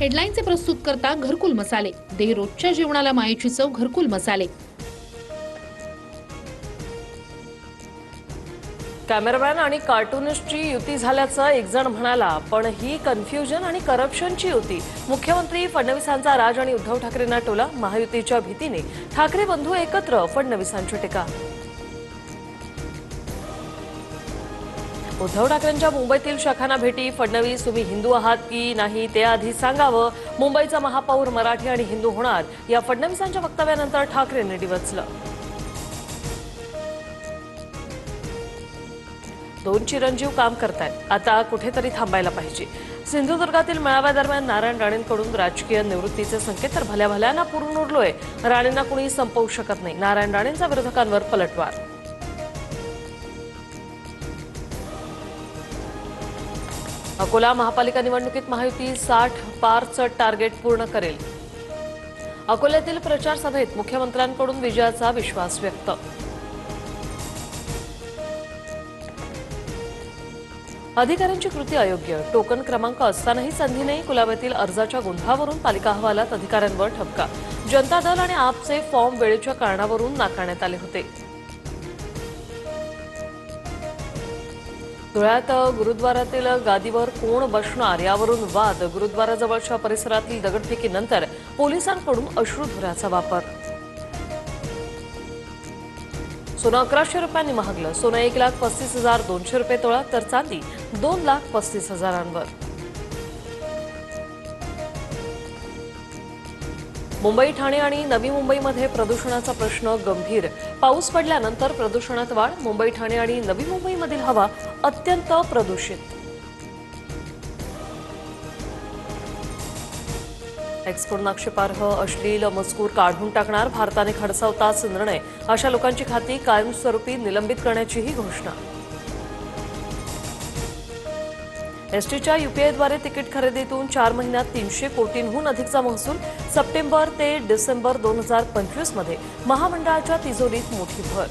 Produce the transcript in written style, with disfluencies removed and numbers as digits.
हेडलाईनचे प्रस्तुत करता घरकुल मसाले, दे रोजच्या जेवणाला मायेची चव घरकुल मसाले. कॅमेरामॅन आणि कार्टूनिस्टची युती झाल्याचं एक जण म्हणाला, पण ही कन्फ्युजन आणि करप्शनची युती. मुख्यमंत्री फडणवीसांचा राज आणि उद्धव ठाकरेंना टोला. महायुतीच्या भीतीने ठाकरे बंधू एकत्र, फडणवीसांची टीका. उद्धव ठाकरेंच्या मुंबईतील शाखांना भेटी. फडणवीस, तुम्ही हिंदू आहात की नाही ते आधी सांगावं. मुंबईचा महापौर मराठी आणि हिंदू होणार, या फडणवीसांच्या वक्तव्यानंतर ठाकरेंनी डिवचलं. दोन चिरंजीव काम करतायत, आता कुठेतरी थांबायला पाहिजे. सिंधुदुर्गातील मेळाव्यादरम्यान नारायण राणेंकडून राजकीय निवृत्तीचे संकेत. तर भल्या भल्याना पुरून उरलोय, राणेंना कुणी संपवू शकत नाही. नारायण राणेंचा विरोधकांवर पलटवार. अकोला महापालिका निवडणुकीत महायुती 60 पारचं टार्गेट पूर्ण करेल. अकोल्यातील प्रचार सभेत मुख्यमंत्र्यांकडून विजयाचा विश्वास व्यक्त. अधिकाऱ्यांची कृती अयोग्य, टोकन क्रमांक असतानाही संधी नाही. कुलाब्यातील अर्जाच्या गोंधळावरून पालिका अहवालात अधिकाऱ्यांवर ठपका. जनता दल आणि आपचे फॉर्म वेळेच्या कारणावरून नाकारण्यात आले होते. धुळ्यात गुरुद्वारातील गादीवर कोण बसणार यावरून वाद. गुरुद्वाराजवळच्या परिसरातील दगडफेकीनंतर पोलिसांकडून अश्रुधुराचा वापर. सोनं 1100 रुपयांनी महागलं. सोनं 1,35,200 रुपये तोळा, तर चांदी 2,35,000वर. मुंबई, ठाणे आणि नवी मुंबईमध्ये प्रदूषणाचा प्रश्न गंभीर. पाऊस पडल्यानंतर प्रदूषणात वाढ. मुंबई, ठाणे आणि नवी मुंबईमधील हवा अत्यंत प्रदूषित. एक्सपोर्ट आक्षेपार्ह अश्लील मजकूर काढून टाकणार. भारताने खडसावताच निर्णय. अशा लोकांची खाती कायमस्वरूपी निलंबित करण्याचीही घोषणा. एसटीच्या यूपीआयद्वारे तिकीट खरेदीतून 4 महिन्यात 300 कोटींहून अधिकचा महसूल. सप्टेंबर ते डिसेंबर 2025 मध्ये महामंडळाच्या तिजोरीत मोठी भर.